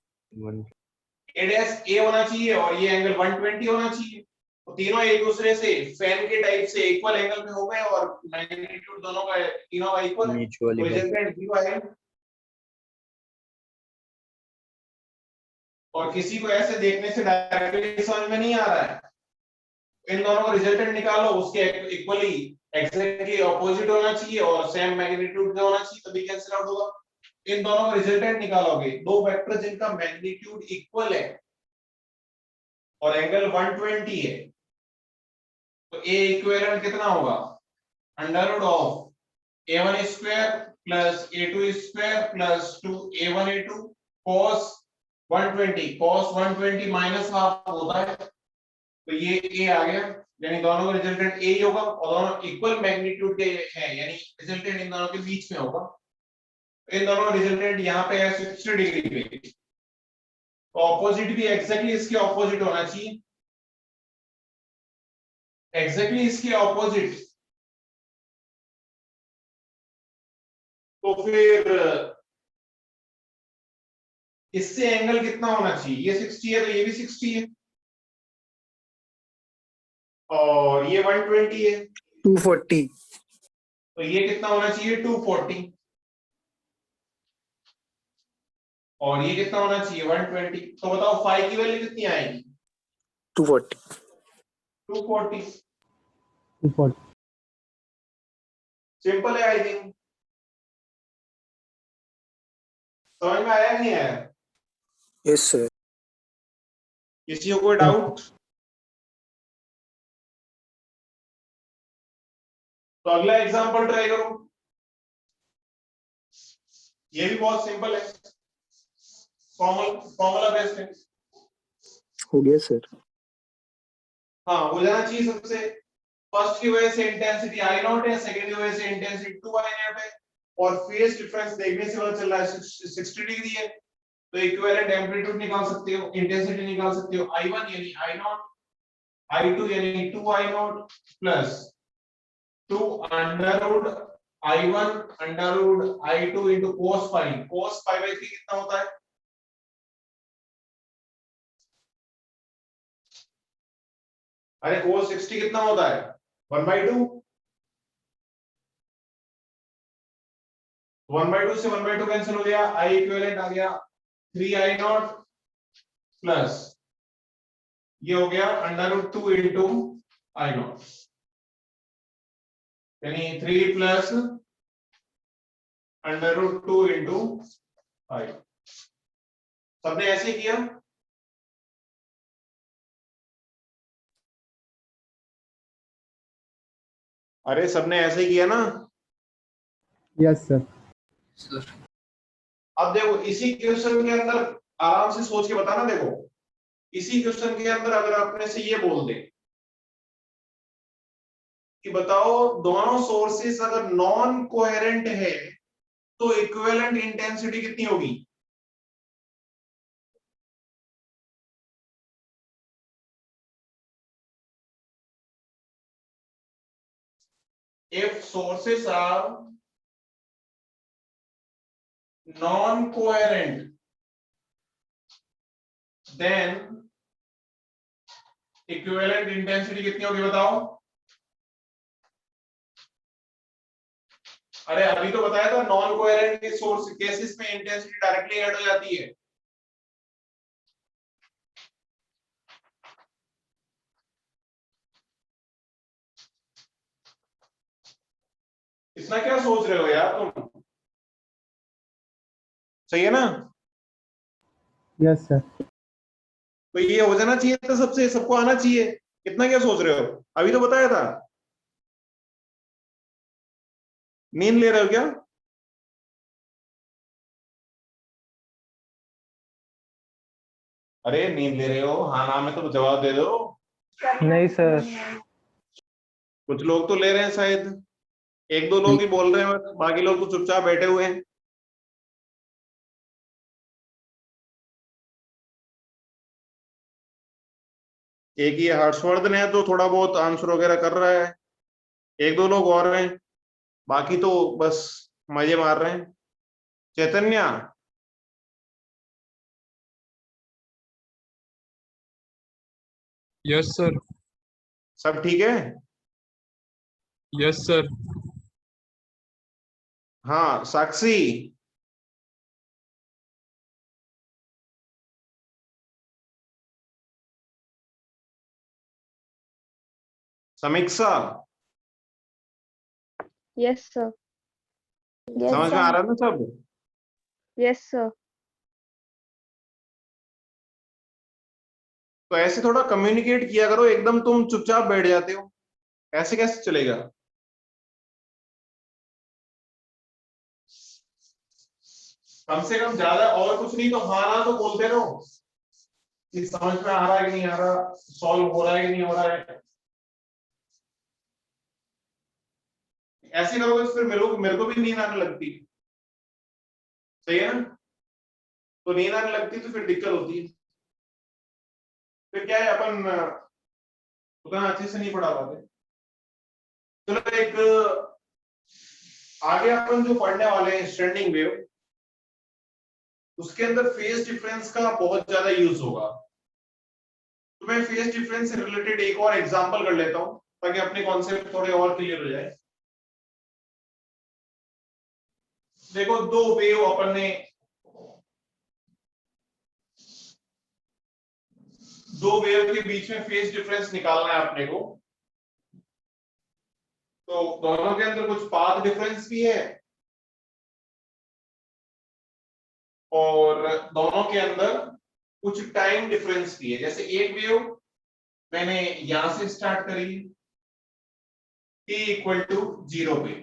ए डैश ए होना चाहिए और ये एंगल 120 होना चाहिए। तो तीनों एक दूसरे से फैन के टाइप से इक्वल एंगल में हो गए और मैग्नीट्यूड दोनों का तीनों का इक्वल है, तो रिजल्टेंट जीरो आएगा। और किसी को ऐसे देखने से डायरेक्टली समझ में नहीं आ रहा है, इन दोनों का रिजल्टेंट निकालो, उसके इक्वली एग्जैक्टली ऑपोजिट होना चाहिए और सेम मैग्नीट्यूड का होना चाहिए तभी कैंसिल आउट होगा। इन दोनों का रिजल्टेंट निकालोगे, दो वेक्टर जिनका मैग्नीट्यूड इक्वल है और एंगल 120 है, तो ए इक्विवेलेंट कितना होगा? Under root of a1 square plus a2 square plus 2a1 a2 cos 120 cos 120 minus half होता है, तो ये a आ गया, यानी दोनों का रिजल्टेंट a ही होगा और दोनों इक्वल मैग्नीट्यूड के हैं, यानी रिजल्टेंट इन दोनों के बीच में होगा। इन दोनों का रिजल्टेंट यहाँ पे है 60 डिग्री पे, तो ऑपोजिट भी एग्जैक्टली इसके ऑपोजिट होना चाहिए, एग्जैक्टली इसके ऑपोजिट। तो फिर इससे एंगल कितना होना चाहिए? ये 60 है तो ये भी 60 है और ये 120 है 240, तो ये कितना होना चाहिए? 240 और ये कितना होना चाहिए? 120। तो बताओ फाई की वैल्यू कितनी आएगी? 240। 240। 240. सिंपल है आई थिंक। समझ में आया कि नहीं आया? Yes sir. किसी को कोई डाउट? तो अगला एग्जांपल ट्राई करो, ये भी बहुत सिंपल है, फॉर्मूला बेस्ड है। हो गया सर। हाँ हो जाना चाहिए सबसे। फर्स्ट की वजह से इंटेंसिटी आई नॉट है, सेकंड की वजह से इंटेंसिटी 2 आई नॉट है और फेज डिफरेंस देखने से पता चल रहा है 60 डिग्री है, तो इक्विवेलेंट एम्पलीट्यूड निकाल सकते हो, इंटेंसिटी निकाल सकते हो। I1 यानी I नॉट, I2 यानी 2 I naught plus 2 under root I1 under root I2 into cos pi. cos pi by 3 कितना होता है? अरे cos 60 कितना होता है? 1/2। 1/2 से 1/2 कैंसिल हो गया, I इक्विवेलेंट आ गया 3 I नॉट प्लस ये हो गया under root 2 into I naught, यानी 3 plus under root 2 into I। सबने ऐसे किया? अरे सबने ऐसे किया ना? Yes, sir. अब देखो इसी क्वेश्चन के अंदर आराम से सोच के बताना, देखो इसी क्वेश्चन के अंदर अगर अपने से ये बोल दे कि बताओ दोनों सोर्सेस अगर नॉन कोहेरेंट है तो इक्विवेलेंट इंटेंसिटी कितनी होगी? If sources are non coherent then equivalent intensity कितनी होगी बताओ। अरे अभी तो बताया था नॉन कोहेरेंट के सोर्स केसेस में इंटेंसिटी डायरेक्टली ऐड हो जाती है। इतना क्या सोच रहे हो यार तुम, सही है ना। Yes sir. तो ये हो जाना चाहिए था, सबसे सबको आना चाहिए। इतना क्या सोच रहे हो, अभी तो बताया था। नींद ले रहे हो क्या? अरे नींद ले रहे हो, हाँ ना में तो जवाब दे दो। नहीं सर। कुछ लोग तो ले रहे हैं शायद, एक दो लोग ही बोल रहे हैं, बाकी लोग तो चुपचाप बैठे हुए हैं। एक ये हर्षवर्धन है तो थोड़ा बहुत आंसर वगैरह कर रहा है, एक दो लोग और हैं, बाकी तो बस मजे मार रहे हैं। चैतन्य, यस सर। सब ठीक है? Yes sir. हाँ साक्षी, समीक्षा, Yes, sir. Yes, समझ में आ रहा है ना सब? Yes, sir. तो ऐसे थोड़ा कम्युनिकेट किया करो, एकदम तुम चुपचाप बैठ जाते हो, ऐसे कैसे चलेगा। कम से कम ज्यादा और कुछ नहीं तो हाँ ना तो बोलते रहो कि समझ में आ रहा है कि नहीं आ रहा, सॉल्व हो रहा है कि नहीं हो रहा है। ऐसे करोगे तो फिर मेरे को भी नींद आने लगती, सही है ना। तो नींद आने लगती तो फिर दिक्कत होती है, फिर क्या है अपन उतना अच्छे से नहीं पढ़ा पाते। चलो एक आगे अपन जो पढ़ने वाले हैं स्टैंडिंग वेव, उसके अंदर फेज डिफरेंस का बहुत ज्यादा यूज होगा। तो मैं फेज डिफरेंस से रिलेटेड एक और एग्जांपल कर लेता हूं ताकि अपने कॉन्सेप्ट थोड़े और क्लियर हो जाए। देखो दो वेव अपन ने, दो वेव के बीच में फेज डिफरेंस निकालना है अपने को। तो दोनों के अंदर कुछ पाथ डिफरेंस भी है और दोनों के अंदर कुछ टाइम डिफरेंस भी है। जैसे एक वेव मैंने यहां से स्टार्ट करी t इक्वल टू 0 पे,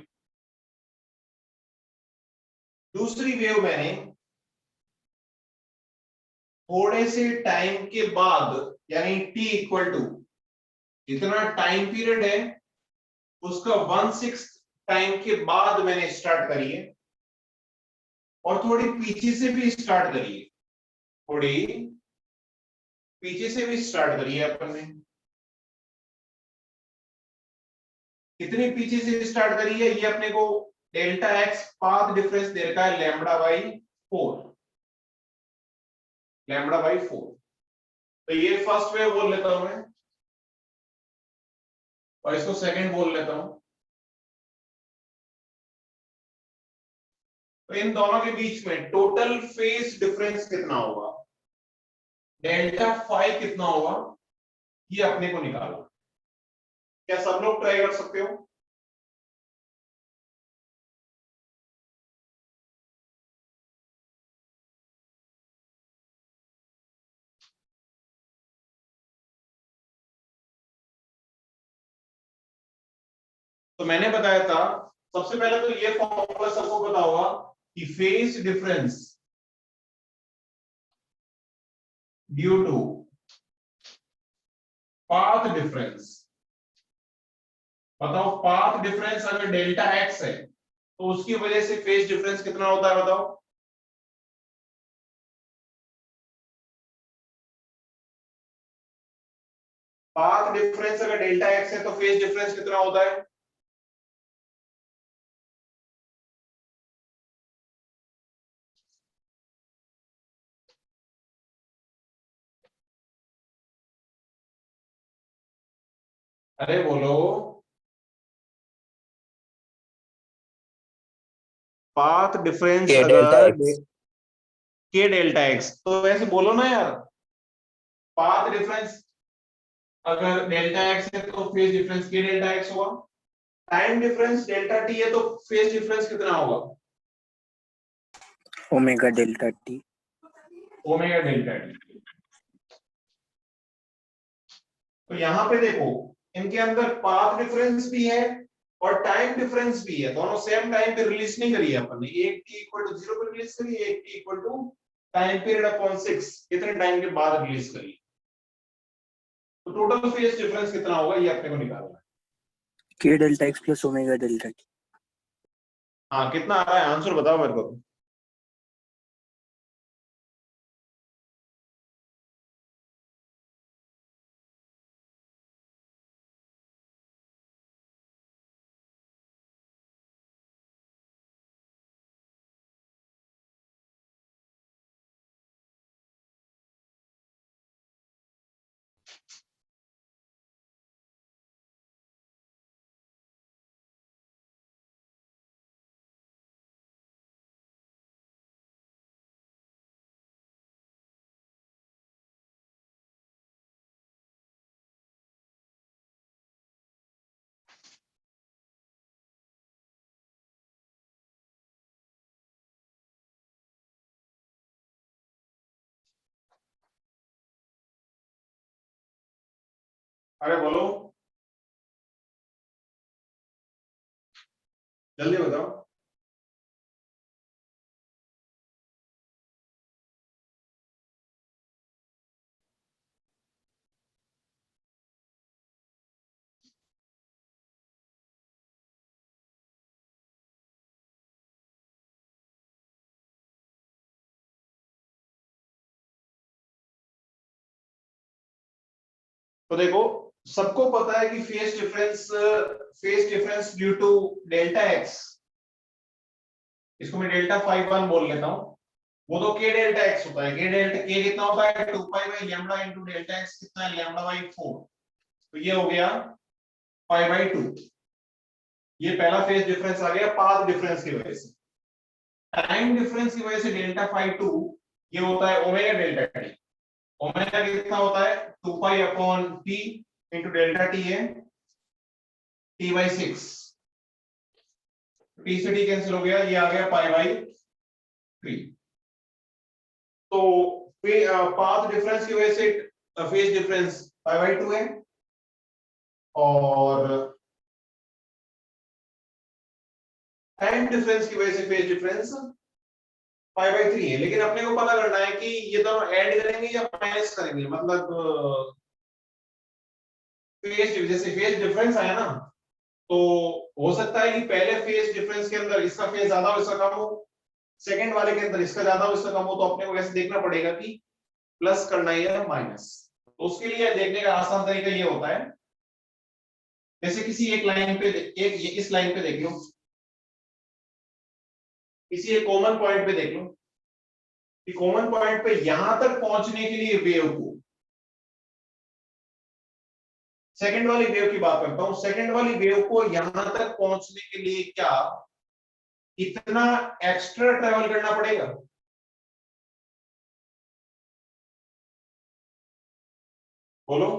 दूसरी वेव मैंने थोड़े से टाइम के बाद यानी t इक्वल टू जितना टाइम पीरियड है उसका 1/6 टाइम के बाद मैंने स्टार्ट करी है और थोड़ी पीछे से भी स्टार्ट करी है, थोड़ी पीछे से भी स्टार्ट करी है अपन ने। कितनी पीछे से स्टार्ट करी है ये अपने को डेल्टा एक्स पाथ डिफरेंस दे रखा है लैम्बडा बाई 4, लैम्बडा बाई 4। तो ये फर्स्ट वेव बोल लेता हूं मैं और इसको सेकंड बोल लेता हूं। तो इन दोनों के बीच में टोटल फेज डिफरेंस कितना होगा, डेल्टा फाई कितना होगा, ये अपने को निकालना। क्या सब लोग ट्राई कर सकते हो? तो मैंने बताया था सबसे पहले तो ये फॉर्मूला सबको पता होगा कि phase difference due to path difference. बताओ पाथ डिफरेंस अगर डेल्टा एक्स है तो उसकी वजह से फेज डिफरेंस कितना होता है बताओ। पाथ डिफरेंस अगर डेल्टा एक्स है तो फेज डिफरेंस कितना होता है? अरे बोलो। पाथ डिफरेंस K delta अगर x. के डेल्टा एक्स, तो वैसे बोलो ना यार। पाथ डिफरेंस अगर डेल्टा एक्स है तो फेज डिफरेंस के डेल्टा एक्स होगा। टाइम डिफरेंस डेल्टा टी है तो फेज डिफरेंस कितना होगा? Omega delta t. Omega delta T. तो यहां पे देखो, इनके अंदर पाथ डिफरेंस भी है और टाइम डिफरेंस भी है, दोनों सेम टाइम पे रिलीज नहीं करी है अपन ने। एक टी इक्वल टू 0 पे रिलीज करी है, एक T equal to time period upon 6, इतने टाइम के बाद रिलीज करी। तो टोटल फेज डिफरेंस कितना होगा ये अपने को निकालना है। K delta x plus omega delta t. हाँ, कितना आ रहा है आंसर बताओ मेरे को। अरे बोलो, जल्दी बताओ। तो देखो, सबको पता है कि phase difference due to delta X, इसको मैं डेल्टा 5 1 बोल लेता हूं, वो तो के डेल्टा एक्स होता है। के डेल्टा के कितना होता है? 2 pi by lambda into delta x कितना है? Lambda by 4। तो ये हो गया पाई बाई 2। ये पहला फेज डिफरेंस आ गया पाथ डिफरेंस की वजह से। टाइम डिफरेंस की वजह से डेल्टा 5 2 ये होता है ओमेगा डेल्टा टी। ओमेगा कितना होता है? 2 pi upon T into delta T है टी बाई 6। टी से टी कैंसिल हो गया, ये आ गया पाई बाई 3। तो पाथ डिफरेंस की वजह से फेज डिफरेंस पाई बाई 2 है और टाइम डिफरेंस की वजह से फेज डिफरेंस पाई बाई 3 है। लेकिन अपने को पता करना है कि ये दोनों ऐड करेंगे या माइनस करेंगे। मतलब फेज, जैसे फेज डिफरेंस आया ना, तो हो सकता है कि पहले फेज डिफरेंस के अंदर इसका फेज ज्यादा हो इसका कम हो, सेकंड वाले के अंदर इसका ज्यादा हो इसका कम हो। तो अपने को कैसे देखना पड़ेगा कि प्लस करना है या माइनस। तो उसके लिए देखने का आसान तरीका ये होता है, जैसे किसी एक लाइन पे इस लाइन पे देख लो, किसी एक कॉमन पॉइंट पे देख लो कि कॉमन पॉइंट पे यहां तक पहुंचने के लिए वेव को, सेकंड वाली वेव की बात करता हूं, सेकंड वाली वेव को यहां तक पहुंचने के लिए क्या इतना एक्स्ट्रा ट्रेवल करना पड़ेगा? बोलो।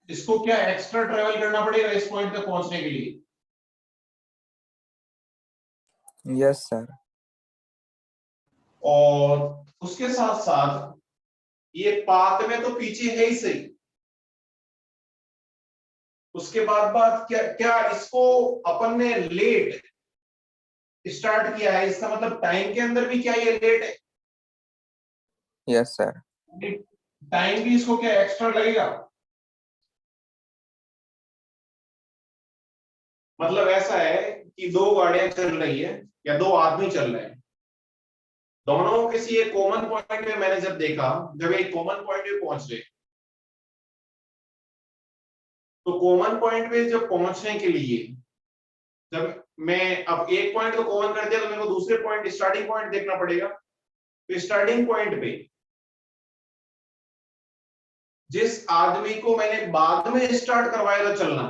इसको क्या एक्स्ट्रा ट्रेवल करना पड़ेगा इस पॉइंट तक पहुंचने के लिए? Yes sir. और उसके साथ साथ ये पाथ में तो पीछे है ही सही, उसके बाद बात क्या क्या इसको अपन ने लेट स्टार्ट किया है, इसका मतलब टाइम के अंदर भी क्या ये लेट है? Yes sir. टाइम भी इसको क्या एक्स्ट्रा लगेगा? मतलब ऐसा है कि दो गाड़ियां चल रही है या दो आदमी चल रहे हैं, दोनों किसी एक कॉमन पॉइंट पे, मैंने जब देखा, जब एक कॉमन पॉइंट पे पहुंच गए, तो कॉमन पॉइंट पे जब पहुंचने के लिए, जब मैं अब एक पॉइंट को कॉमन कर दिया तो मेरे को दूसरे पॉइंट स्टार्टिंग पॉइंट देखना पड़ेगा। तो स्टार्टिंग पॉइंट पे जिस आदमी को मैंने बाद में स्टार्ट करवाया था चलना,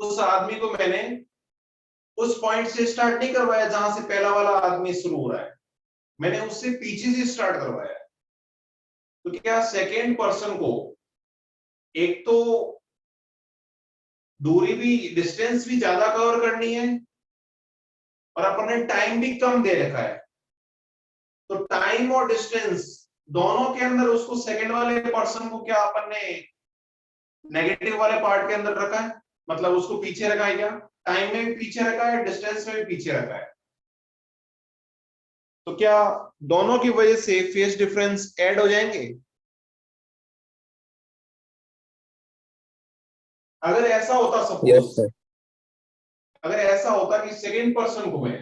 उस आदमी को मैंने उस पॉइंट से स्टार्ट नहीं करवाया जहां से पहला वाला आदमी शुरू हो रहा है, मैंने उससे पीछे से स्टार्ट करवाया। तो क्या सेकेंड पर्सन को एक तो दूरी भी, डिस्टेंस भी ज्यादा कवर करनी है और अपन ने टाइम भी कम दे रखा है, तो टाइम और डिस्टेंस दोनों के अंदर उसको सेकंड वाले पर्सन को क्या अपन ने नेगेटिव वाले पार्ट के अंदर रखा है, मतलब उसको पीछे रखा है। क्या टाइम में भी पीछे रखा है, डिस्टेंस में भी पीछे रखा है। तो क्या दोनों की वजह से फेस डिफरेंस ऐड हो जाएंगे? अगर ऐसा होता Yes, सपोज, sir. अगर ऐसा होता कि सेकंड पर्सन को मैं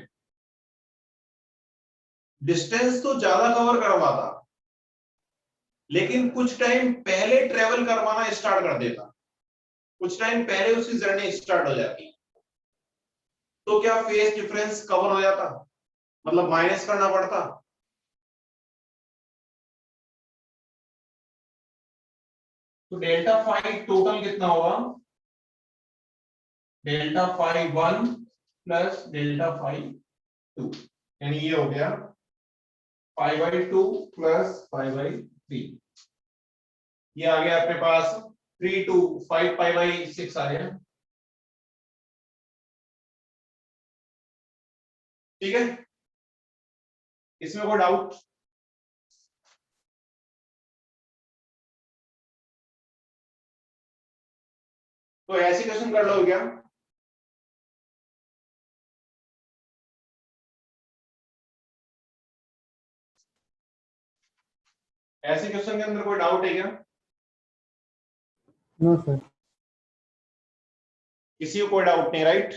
डिस्टेंस तो ज्यादा कवर करवाता लेकिन कुछ टाइम पहले ट्रेवल करवाना स्टार्ट कर देता, कुछ टाइम पहले उसकी जर्नी स्टार्ट हो जाती, तो क्या फेस डिफरेंस कवर हो जाता, मतलब माइनस करना पड़ता? तो डेल्टा फाई टोटल कितना होगा? Delta phi 1 plus delta phi 2, यानी ये हो गया pi by 2 plus pi by 3। ये आ गया अपने पास 3 to 5 पाई बाई 6 आ गया। ठीक है, इसमें कोई डाउट? तो ऐसी क्वेश्चन कर लो क्या? ऐसे क्वेश्चन के अंदर कोई डाउट है क्या? No sir. किसी को कोई डाउट नहीं, राइट?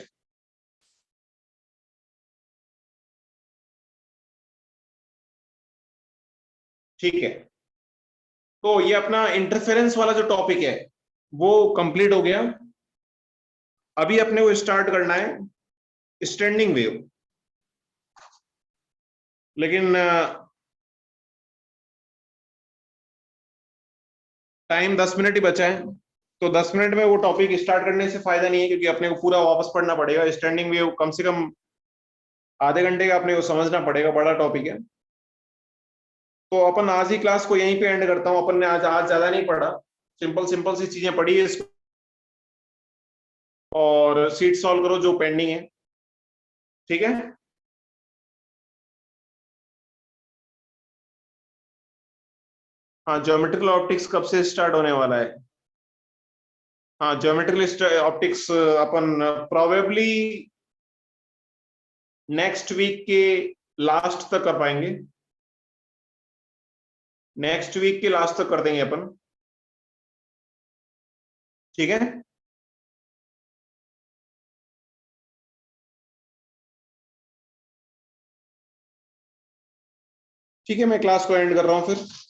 ठीक है, तो ये अपना इंटरफेरेंस वाला जो टॉपिक है वो कंप्लीट हो गया। अभी अपने को स्टार्ट करना है स्टैंडिंग वेव, लेकिन टाइम 10 मिनट ही बचा है, तो 10 मिनट में वो टॉपिक स्टार्ट करने से फायदा नहीं है, क्योंकि अपने को पूरा वापस पढ़ना पड़ेगा। स्टैंडिंग वेव कम से कम आधे घंटे का अपने को समझना पड़ेगा, बड़ा टॉपिक है। तो अपन आज ही क्लास को यहीं पे एंड करता हूं। अपन ने आज ज्यादा नहीं पढ़ा, सिंपल सिंपल सी चीजें पढ़ी है इसको, और सीट सॉल्व करो जो पेंडिंग है। ठीक है, हाँ ज्योमेट्रिकल ऑप्टिक्स कब से स्टार्ट होने वाला है? हाँ ज्योमेट्रिकल ऑप्टिक्स अपन प्रोबेबली नेक्स्ट वीक के लास्ट तक कर पाएंगे, नेक्स्ट वीक के लास्ट तक कर देंगे अपन। ठीक है, ठीक है, मैं क्लास को एंड कर रहा हूं फिर।